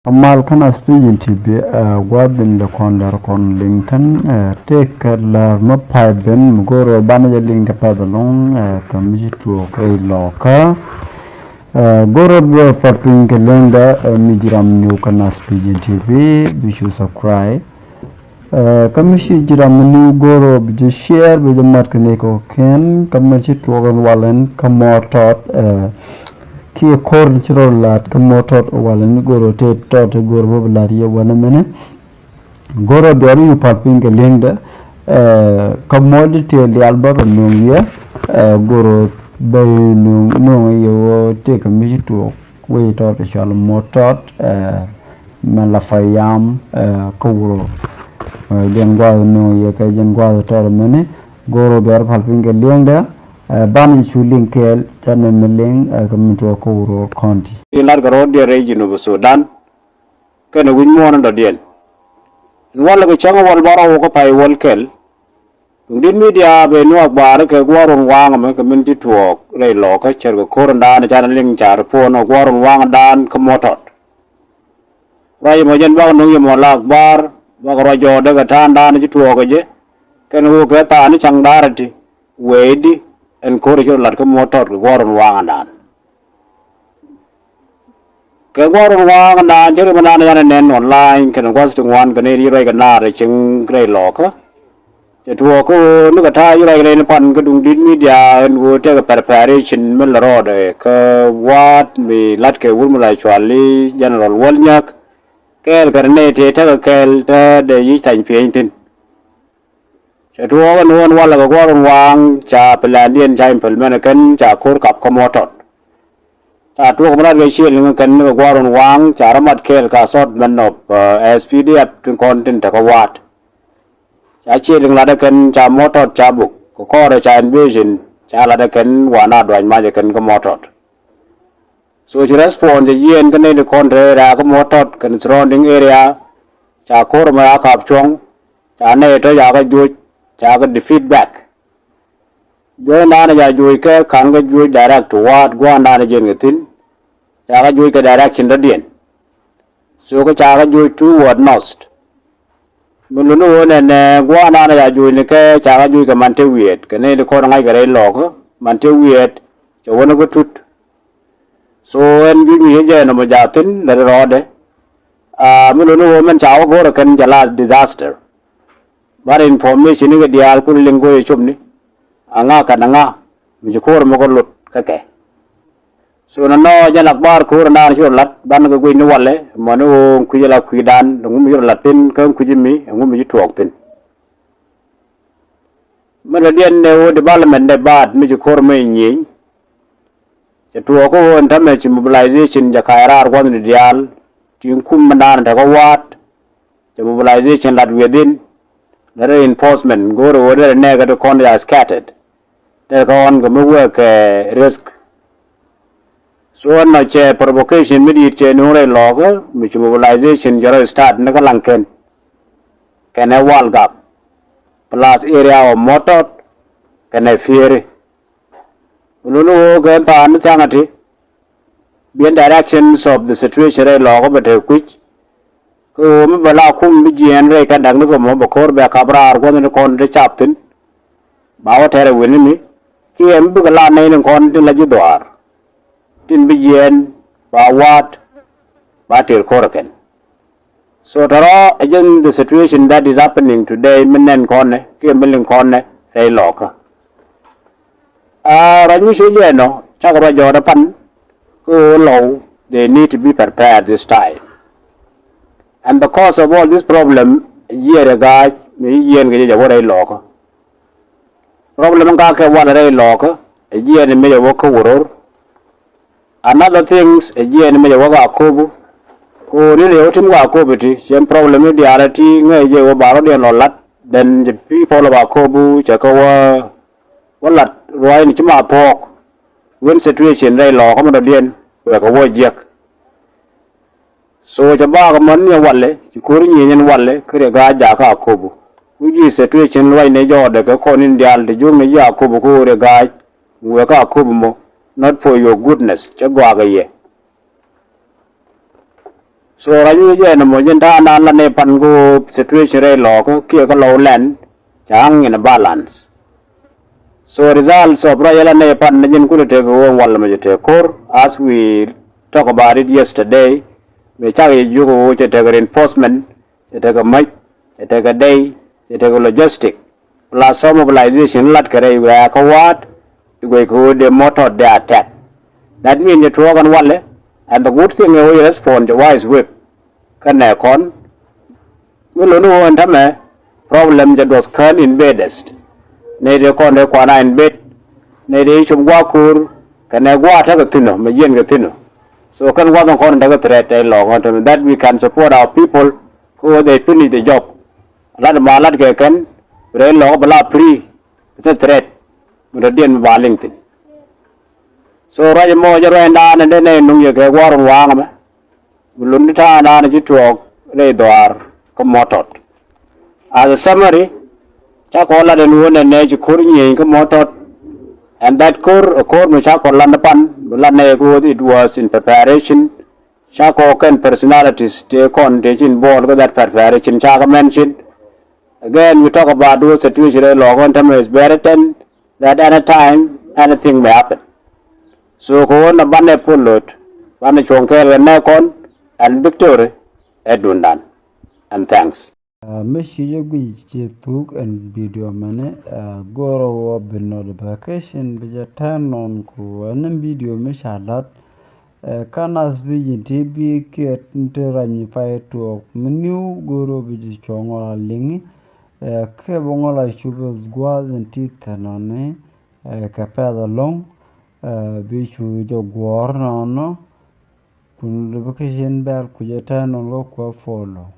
Amal kana speaking to be wadin the condor con Lincoln take la mapai ben mugoro banaja linka padalong kamiji to kay loka goro bo paping kelenda mijiram new kana speaking to be bishu subscribe kamishi jiram new goro bi share bi mat kane ko ken kamishi to walan kamotot ki kor chiro lat kamotot walan goro te tot goro blar ye wana mene goro dori paping kelenda commodity li alba no ye goro baynu no yo te kamishi to we tot shal motot malafayam kawro den gwa no ye ka jen gwa to mene goro ber paping kelenda ban chuling kel chane meleng kamunto kawro county inar garo de region of Sudan kana win mo na dien wala ko changa wal bara ko pai wal kel din media be no akbar ke gwaron wang me community to re lo ka cher ko koranda na chana ling char po no gwaron wang dan kamotot rai mo jen ba no ye mo la akbar ba ko jo daga tan dan ji to ko je kan ho ka ta ni chang darati wedi en ko re lat kamotot gwaron wang dan ke gwaron wang dan jer mana na nen online kan ko stung wan kan ri rai kan na re ching re lo ka to ko nu ka tha rai re pan ka dung din media en go te ka preparation mel ro de ka wat mi lat ke wul mulai chwali general wolnyak kel karne te ta kel ta de yi tan pien tin to wan wan wala ko gwaron wang cha pelandian cha implement kan cha kor kap komotot ta to ko mara ge shil kan ko gwaron wang cha ramat kel ka sot man of SPDF tin content ta ka wat cha chi ling la da kan cha motot cha buk ko ra cha envision cha la da kan wa na dwan ma ja kan ko motot so ji respond ji yen kan ne kon re ra ko motot kan surrounding area cha ko ma ka chong cha ne to ya ga ju cha ga feedback jo na ja ju ke kan ga ju direct wat gwa na ne jen tin cha ga ju ke direction da dien so ko cha ga ju toward north muluno ne gwa na ya ju ne ke cha ga ju ka man te wiet ke ne ko ngai ga re lo ko man te wiet cho wona ko tut so en ju ni je no ma ja tin le ro de muluno man cha go ro kan jala disaster bar information ni ga dial ku lingo e chum ni anga ka nga mi ko ro mo ko lut ka ke so na no jala bar ko na shi lat ban ga gwi ni wale mo no ku jala ku dan ngum yo latin kan ku jimi ngum ji tok tin mala dien ne o development de bad mi ji kor me nyi je to ko on ta me ji mobilization ja kaira ko ni dial tin kum mandan ta ko wat je mobilization lat within the reinforcement go ro de ne ga to kon ya scattered there ko on go me work risk so na che provocation mi che no re log mi mobilization jaro start na ka lanken kana wal gap plus area of motot kana fear lulu ga ta na tangati bien directions of the situation re log but quick ko mi bala kum mi jien re kan dang ko mo bokor be kabrar ko ne kon de chaptin ba wa tere wini mi ki em bu la ne kon tin la ji doar tin bijen ba wat ba ter koraken so tara again the situation that is happening today menen konne ke melin konne ei loka ranyu shije no chakra joda pan ko low they need to be prepared this time and because of all this problem year ago mi yen ge ja wora loka problem ka ke wora loka year me ja woko woror another things again me waga kobu ko ni le otim ga kobu ti sem problem di arati ngai je wo baro de no lat then the people of kobu cha ko walat roi ni chima thok when situation dai lo ko mo dien we ko wo jek so ja ba ga man ni walle ko ri ni nyen walle kre ga ja ka kobu uji situation roi ne jo de ko ni dial de jung ne ja kobu ko re ga we ka kobu mo not for your goodness cha gwa ga ye so rayu je na mo jen ta na la ne pan go situation re lo ko ki ko low land jang in a balance so results of rayala ne pan jen ku te go wal ma te kor as we talk about it yesterday me cha ye ju go che te reinforcement che te mai che te day che te logistic plus some mobilization lat kare wa ko wat go the motor the attack that means you throw on wall and the good thing we respond to wise whip kan ne kon we no on tame problem that was can in bedest ne de kon de kwana in bed ne de chum gwa kur kan ne gwa ta ga tino me yen ga tino so kan gwa kon da ga threat ai lo on that we can support our people who they finish the job lat ma lat ke kan re lo bala free it's a threat mu dien ba lingtin so right mo jaro enda ne ne nung ye ke war wang ma bulun ta na ne jitok re doar ko motot as a summary cha ko la de nu ne ji kur nyi ko motot and that kur mu cha ko lan pan lan ne go it was in preparation cha ko kan personalities te kon de jin bol ko that preparation cha ko mention again we talk about those situation lo kon tam is better than that at a time anything may happen so ko na banne pulot banne chonke na kon and victory edundan and thanks Meshi yogi tuk and video mane goro wo bin notification bija turn on ku an video mishalat kanas bi tv ke nterani pai to menu goro bi chongola lingi ke bongola chubes gwaz and titanone ka peda long bi chu jo gwor no kun notification bell ku turn on lo ko follow